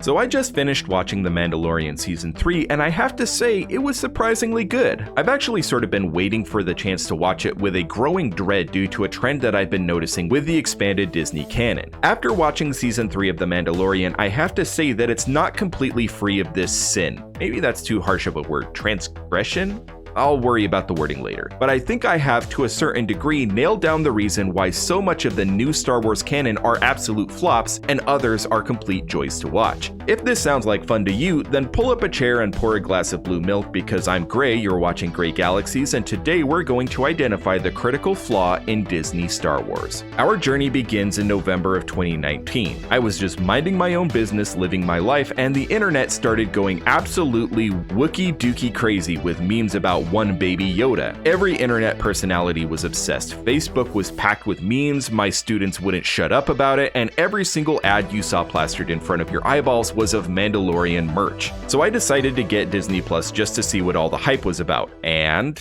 So I just finished watching The Mandalorian Season 3, and I have to say, it was surprisingly good. I've actually sort of been waiting for the chance to watch it with a growing dread due to a trend that I've been noticing with the expanded Disney canon. After watching Season 3 of The Mandalorian, I have to say that it's not completely free of this sin. Maybe that's too harsh of a word. Transgression? I'll worry about the wording later. But I think I have, to a certain degree, nailed down the reason why so much of the new Star Wars canon are absolute flops and others are complete joys to watch. If this sounds like fun to you, then pull up a chair and pour a glass of blue milk because I'm Gray, you're watching Gray Galaxies, and today we're going to identify the critical flaw in Disney Star Wars. Our journey begins in November of 2019. I was just minding my own business, living my life, and the internet started going absolutely wookie dookie crazy with memes about one baby Yoda. Every internet personality was obsessed. Facebook was packed with memes, my students wouldn't shut up about it, and every single ad you saw plastered in front of your eyeballs was of Mandalorian merch. So I decided to get Disney Plus just to see what all the hype was about, and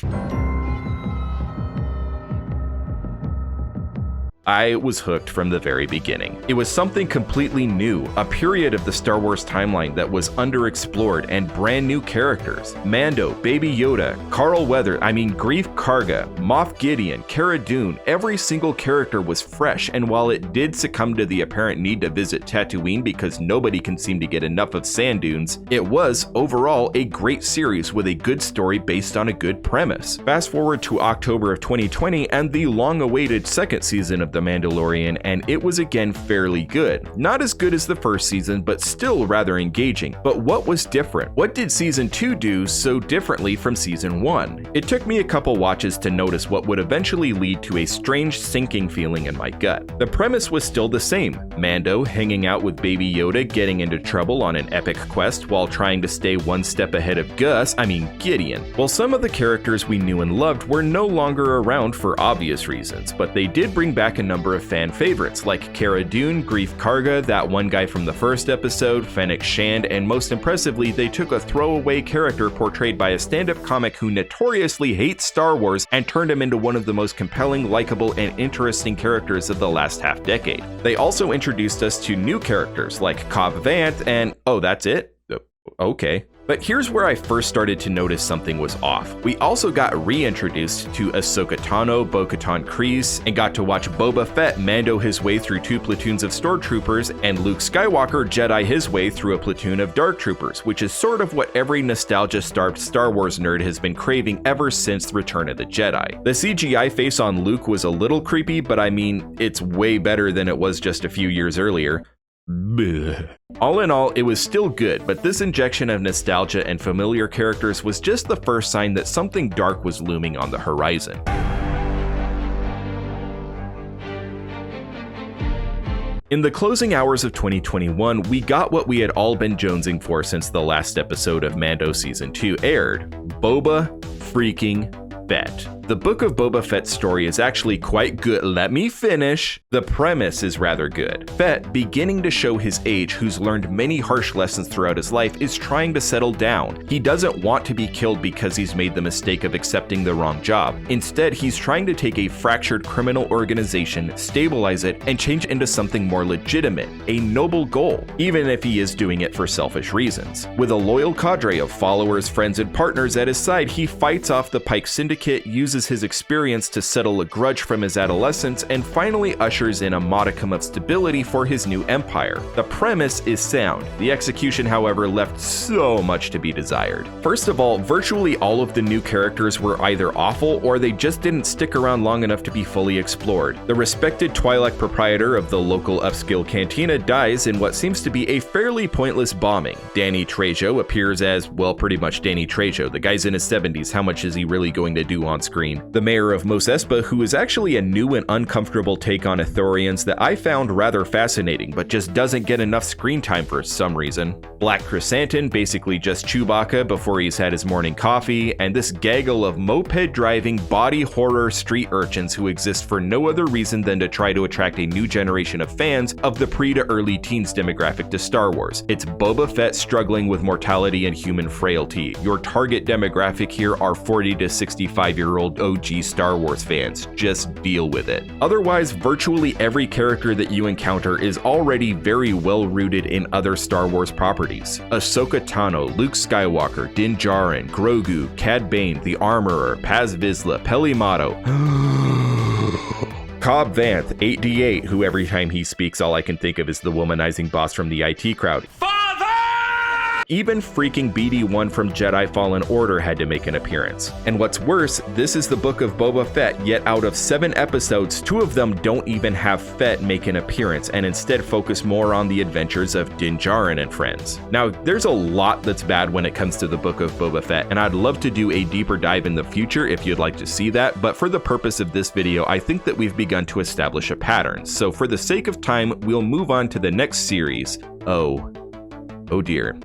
I was hooked from the very beginning. It was something completely new, a period of the Star Wars timeline that was underexplored, and brand new characters. Mando, Baby Yoda, Carl Weathers, Grief Karga, Moff Gideon, Cara Dune, every single character was fresh, and while it did succumb to the apparent need to visit Tatooine because nobody can seem to get enough of sand dunes, it was, overall, a great series with a good story based on a good premise. Fast forward to October of 2020 and the long-awaited second season of The Mandalorian, and it was again fairly good. Not as good as the first season, but still rather engaging. But what was different? What did Season 2 do so differently from Season 1? It took me a couple watches to notice what would eventually lead to a strange sinking feeling in my gut. The premise was still the same. Mando hanging out with Baby Yoda, getting into trouble on an epic quest while trying to stay one step ahead of Gideon. While some of the characters we knew and loved were no longer around for obvious reasons, but they did bring back a number of fan favorites like Cara Dune, Grief Karga, that one guy from the first episode, Fennec Shand, and most impressively, they took a throwaway character portrayed by a stand-up comic who notoriously hates Star Wars and turned him into one of the most compelling, likable, and interesting characters of the last half-decade. They also introduced us to new characters like Cobb Vanth and, oh, that's it? Okay. But here's where I first started to notice something was off. We also got reintroduced to Ahsoka Tano, Bo-Katan Kryze, and got to watch Boba Fett Mando his way through 2 platoons of stormtroopers, and Luke Skywalker Jedi his way through a platoon of dark troopers, which is sort of what every nostalgia-starved Star Wars nerd has been craving ever since Return of the Jedi. The CGI face on Luke was a little creepy, but it's way better than it was just a few years earlier. Blech. All in all, it was still good, but this injection of nostalgia and familiar characters was just the first sign that something dark was looming on the horizon. In the closing hours of 2021, we got what we had all been jonesing for since the last episode of Mando Season 2 aired: Boba freaking Fett. The Book of Boba Fett's story is actually quite good. Let me finish. The premise is rather good. Fett, beginning to show his age, who's learned many harsh lessons throughout his life, is trying to settle down. He doesn't want to be killed because he's made the mistake of accepting the wrong job. Instead, he's trying to take a fractured criminal organization, stabilize it, and change it into something more legitimate, a noble goal, even if he is doing it for selfish reasons. With a loyal cadre of followers, friends, and partners at his side, he fights off the Pike Syndicate, uses his experience to settle a grudge from his adolescence, and finally ushers in a modicum of stability for his new empire. The premise is sound. The execution, however, left so much to be desired. First of all, virtually all of the new characters were either awful or they just didn't stick around long enough to be fully explored. The respected Twi'lek proprietor of the local upscale cantina dies in what seems to be a fairly pointless bombing. Danny Trejo appears as, well, pretty much Danny Trejo. The guy's in his 70s. How much is he really going to do on screen? The mayor of Mos Espa, who is actually a new and uncomfortable take on Ithorians that I found rather fascinating, but just doesn't get enough screen time for some reason. Black Chrysanthemum, basically just Chewbacca before he's had his morning coffee, and this gaggle of moped-driving, body horror street urchins who exist for no other reason than to try to attract a new generation of fans of the pre to early teens demographic to Star Wars. It's Boba Fett struggling with mortality and human frailty. Your target demographic here are 40 to 65-year-old OG Star Wars fans. Just deal with it. Otherwise, virtually every character that you encounter is already very well rooted in other Star Wars properties. Ahsoka Tano, Luke Skywalker, Din Djarin, Grogu, Cad Bane, the Armorer, Paz Vizsla, Peli Motto, Cobb Vanth, 8D8, who every time he speaks all I can think of is the womanizing boss from the IT crowd. Even freaking BD-1 from Jedi Fallen Order had to make an appearance. And what's worse, this is the Book of Boba Fett, yet out of 7 episodes, 2 of them don't even have Fett make an appearance and instead focus more on the adventures of Din Djarin and friends. Now, there's a lot that's bad when it comes to the Book of Boba Fett, and I'd love to do a deeper dive in the future if you'd like to see that, but for the purpose of this video, I think that we've begun to establish a pattern. So for the sake of time, we'll move on to the next series. Oh dear.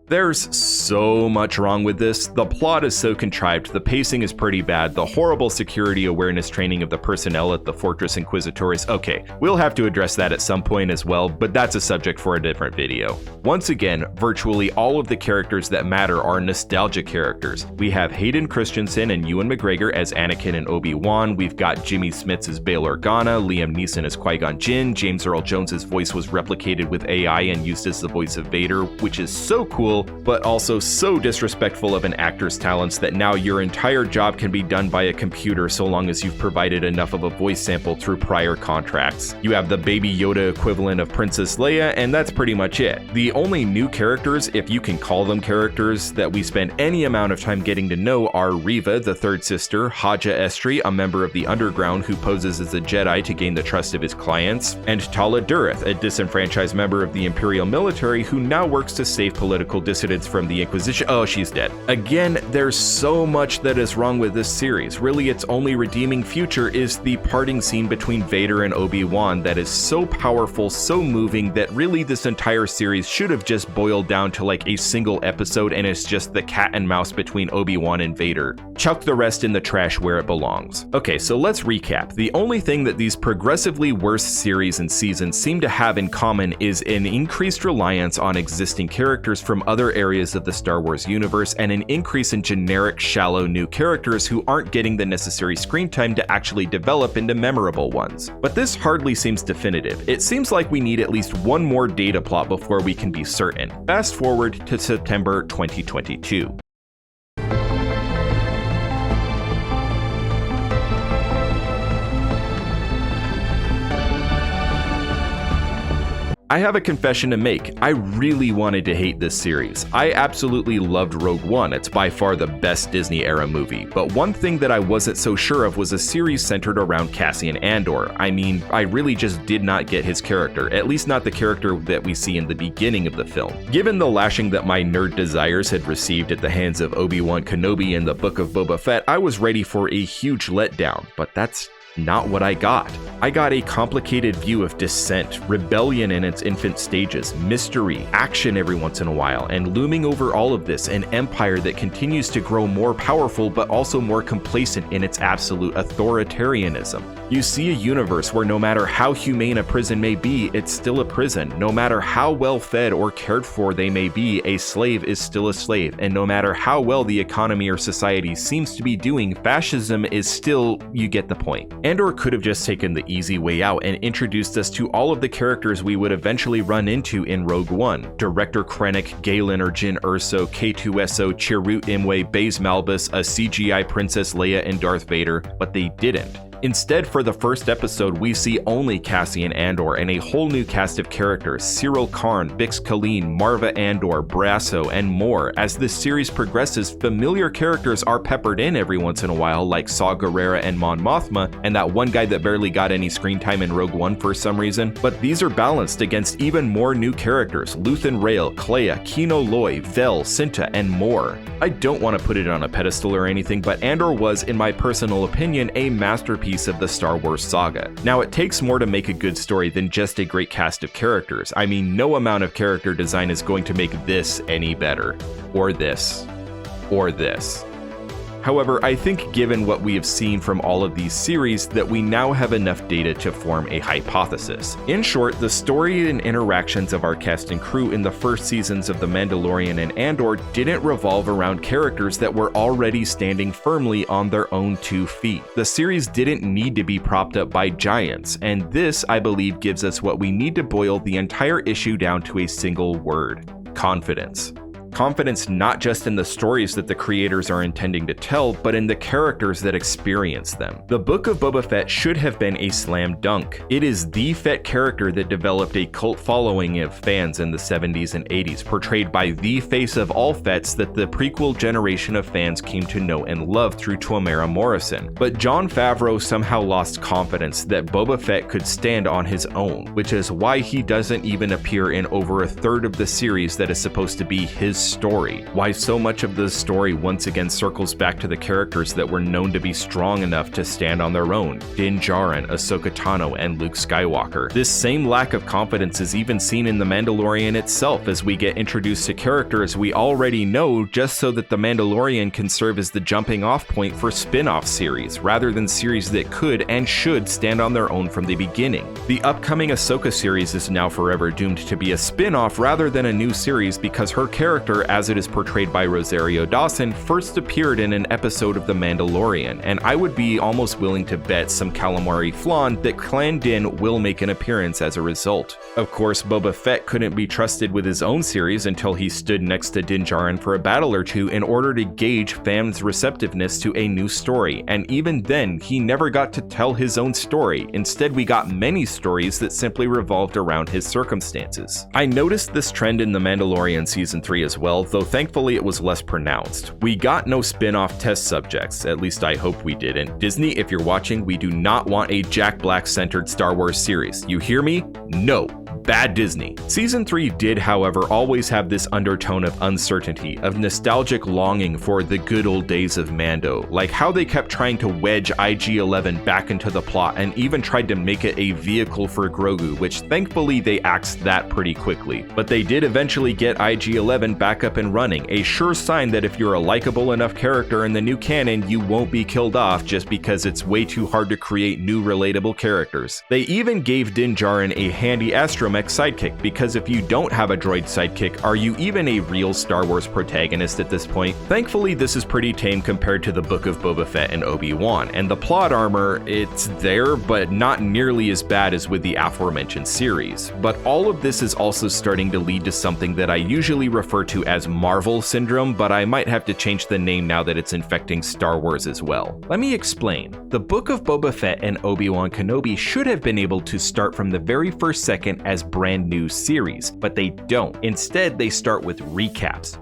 There's so much wrong with this. The plot is so contrived, the pacing is pretty bad, the horrible security awareness training of the personnel at the Fortress Inquisitores. Okay, we'll have to address that at some point as well, but that's a subject for a different video. Once again, virtually all of the characters that matter are nostalgia characters. We have Hayden Christensen and Ewan McGregor as Anakin and Obi-Wan, we've got Jimmy Smits as Bail Organa, Liam Neeson as Qui-Gon Jinn, James Earl Jones's voice was replicated with AI and used as the voice of Vader, which is so cool, but also so disrespectful of an actor's talents that now your entire job can be done by a computer so long as you've provided enough of a voice sample through prior contracts. You have the Baby Yoda equivalent of Princess Leia, and that's pretty much it. The only new characters, if you can call them characters, that we spend any amount of time getting to know are Reva, the third sister, Haja Estri, a member of the Underground who poses as a Jedi to gain the trust of his clients, and Tala Durith, a disenfranchised member of the Imperial military who now works to save political dissidents from the Inquisition. Oh, she's dead. Again, there's so much that is wrong with this series. Really, its only redeeming feature is the parting scene between Vader and Obi-Wan that is so powerful, so moving, that really this entire series should have just boiled down to like a single episode and it's just the cat and mouse between Obi-Wan and Vader. Chuck the rest in the trash where it belongs. Okay, so let's recap. The only thing that these progressively worse series and seasons seem to have in common is an increased reliance on existing characters from other areas of the Star Wars universe and an increase in generic, shallow new characters who aren't getting the necessary screen time to actually develop into memorable ones. But this hardly seems definitive. It seems like we need at least one more data plot before we can be certain. Fast forward to September 2022. I have a confession to make. I really wanted to hate this series. I absolutely loved Rogue One. It's by far the best Disney era movie. But one thing that I wasn't so sure of was a series centered around Cassian Andor. I mean, I really just did not get his character, at least not the character that we see in the beginning of the film. Given the lashing that my nerd desires had received at the hands of Obi-Wan Kenobi and the Book of Boba Fett, I was ready for a huge letdown, but that's not what I got. I got a complicated view of dissent, rebellion in its infant stages, mystery, action every once in a while, and looming over all of this, an empire that continues to grow more powerful but also more complacent in its absolute authoritarianism. You see a universe where no matter how humane a prison may be, it's still a prison. No matter how well fed or cared for they may be, a slave is still a slave. And no matter how well the economy or society seems to be doing, fascism is still, you get the point. Andor could have just taken the easy way out and introduced us to all of the characters we would eventually run into in Rogue One. Director Krennic, Galen or Jyn Erso, K2SO, Chirrut Imwe, Baze Malbus, a CGI Princess Leia and Darth Vader, but they didn't. Instead, for the first episode, we see only Cassian Andor and a whole new cast of characters: Cyril Karn, Bix Caleen, Marva Andor, Brasso, and more. As this series progresses, familiar characters are peppered in every once in a while, like Saw Gerrera and Mon Mothma, and that one guy that barely got any screen time in Rogue One for some reason. But these are balanced against even more new characters: Luthen Rael, Kleya, Kino Loy, Vel, Cinta, and more. I don't want to put it on a pedestal or anything, but Andor was, in my personal opinion, a masterpiece of the Star Wars saga. Now, it takes more to make a good story than just a great cast of characters. I mean, no amount of character design is going to make this any better. Or this. Or this. However, I think given what we have seen from all of these series, that we now have enough data to form a hypothesis. In short, the story and interactions of our cast and crew in the first seasons of The Mandalorian and Andor didn't revolve around characters that were already standing firmly on their own 2 feet. The series didn't need to be propped up by giants, and this, I believe, gives us what we need to boil the entire issue down to a single word: confidence. Confidence not just in the stories that the creators are intending to tell, but in the characters that experience them. The Book of Boba Fett should have been a slam dunk. It is the Fett character that developed a cult following of fans in the 70s and 80s, portrayed by the face of all Fetts that the prequel generation of fans came to know and love through Tamara Morrison. But Jon Favreau somehow lost confidence that Boba Fett could stand on his own, which is why he doesn't even appear in over a third of the series that is supposed to be his story. Why so much of the story once again circles back to the characters that were known to be strong enough to stand on their own: Din Djarin, Ahsoka Tano, and Luke Skywalker. This same lack of confidence is even seen in The Mandalorian itself, as we get introduced to characters we already know just so that The Mandalorian can serve as the jumping off point for spin-off series, rather than series that could and should stand on their own from the beginning. The upcoming Ahsoka series is now forever doomed to be a spin-off rather than a new series, because her character, as it is portrayed by Rosario Dawson, first appeared in an episode of The Mandalorian, and I would be almost willing to bet some calamari flan that Clan Din will make an appearance as a result. Of course, Boba Fett couldn't be trusted with his own series until he stood next to Din Djarin for a battle or two in order to gauge fans' receptiveness to a new story, and even then, he never got to tell his own story. Instead, we got many stories that simply revolved around his circumstances. I noticed this trend in The Mandalorian Season 3 as well, though thankfully it was less pronounced. We got no spin-off test subjects, at least I hope we didn't. Disney, if you're watching, we do not want a Jack Black-centered Star Wars series. You hear me? No. Bad Disney. Season 3 did, however, always have this undertone of uncertainty, of nostalgic longing for the good old days of Mando, like how they kept trying to wedge IG-11 back into the plot and even tried to make it a vehicle for Grogu, which thankfully they axed that pretty quickly. But they did eventually get IG-11 back up and running, a sure sign that if you're a likable enough character in the new canon, you won't be killed off just because it's way too hard to create new relatable characters. They even gave Din Djarin a handy astromech sidekick, because if you don't have a droid sidekick, are you even a real Star Wars protagonist at this point? Thankfully, this is pretty tame compared to the Book of Boba Fett and Obi-Wan, and the plot armor, it's there, but not nearly as bad as with the aforementioned series. But all of this is also starting to lead to something that I usually refer to as Marvel syndrome, but I might have to change the name now that it's infecting Star Wars as well. Let me explain. The Book of Boba Fett and Obi-Wan Kenobi should have been able to start from the very first second as brand new series, but they don't. Instead, they start with recaps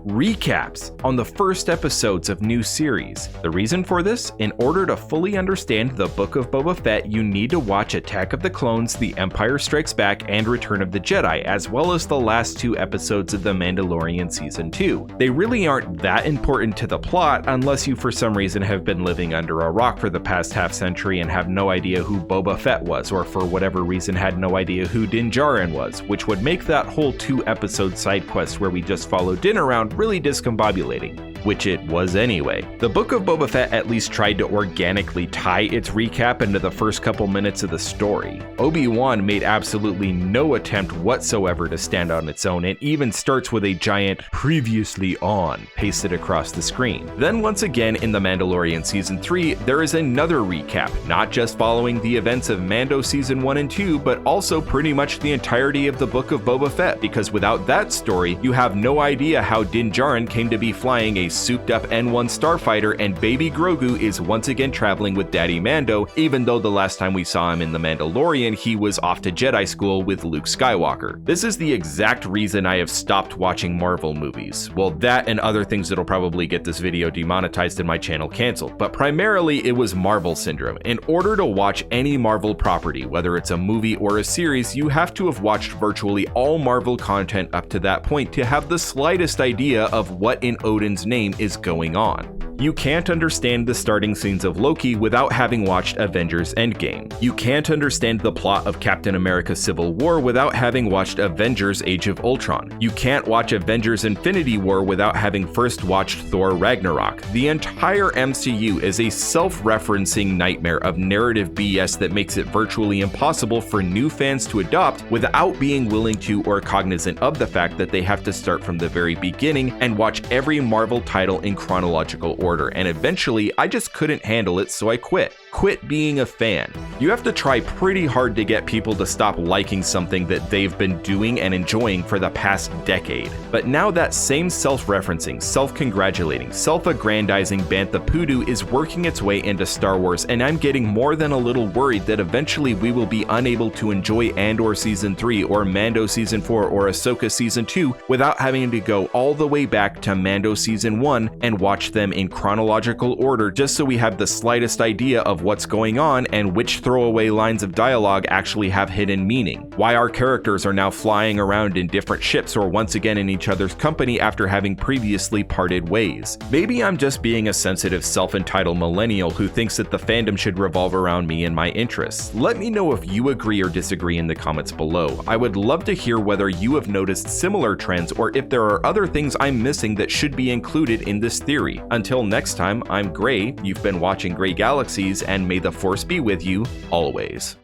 on the first episodes of new series. The reason for this? In order to fully understand the Book of Boba Fett, you need to watch Attack of the Clones, The Empire Strikes Back, and Return of the Jedi, as well as the last 2 episodes of The Mandalorian Season 2. They really aren't that important to the plot unless you for some reason have been living under a rock for the past half century and have no idea who Boba Fett was, or for whatever reason had no idea who Din Djarin was, which would make that whole 2-episode side quest where we just follow Din around really discombobulating. Which it was anyway. The Book of Boba Fett at least tried to organically tie its recap into the first couple minutes of the story. Obi-Wan made absolutely no attempt whatsoever to stand on its own, and even starts with a giant "previously on" pasted across the screen. Then once again in The Mandalorian Season 3, there is another recap, not just following the events of Mando Season 1 and 2, but also pretty much the entirety of the Book of Boba Fett, because without that story, you have no idea how Din Djarin came to be flying a souped-up N1 starfighter, and baby Grogu is once again traveling with Daddy Mando, even though the last time we saw him in The Mandalorian, he was off to Jedi school with Luke Skywalker. This is the exact reason I have stopped watching Marvel movies. Well, that and other things that'll probably get this video demonetized and my channel canceled, but primarily it was Marvel syndrome. In order to watch any Marvel property, whether it's a movie or a series, you have to have watched virtually all Marvel content up to that point to have the slightest idea of what in Odin's name is going on. You can't understand the starting scenes of Loki without having watched Avengers Endgame. You can't understand the plot of Captain America Civil War without having watched Avengers Age of Ultron. You can't watch Avengers Infinity War without having first watched Thor Ragnarok. The entire MCU is a self-referencing nightmare of narrative BS that makes it virtually impossible for new fans to adopt without being willing to or cognizant of the fact that they have to start from the very beginning and watch every Marvel title in chronological order. And eventually I just couldn't handle it, so I quit. Quit being a fan. You have to try pretty hard to get people to stop liking something that they've been doing and enjoying for the past decade. But now that same self-referencing, self-congratulating, self-aggrandizing Bantha Poodoo is working its way into Star Wars, and I'm getting more than a little worried that eventually we will be unable to enjoy Andor Season 3 or Mando Season 4 or Ahsoka Season 2 without having to go all the way back to Mando Season 1 and watch them in chronological order just so we have the slightest idea of what's going on and which throwaway lines of dialogue actually have hidden meaning. Why our characters are now flying around in different ships or once again in each other's company after having previously parted ways. Maybe I'm just being a sensitive, self-entitled millennial who thinks that the fandom should revolve around me and my interests. Let me know if you agree or disagree in the comments below. I would love to hear whether you have noticed similar trends or if there are other things I'm missing that should be included in this theory. Until next time, I'm Gray, you've been watching Gray Galaxies, and may the Force be with you always.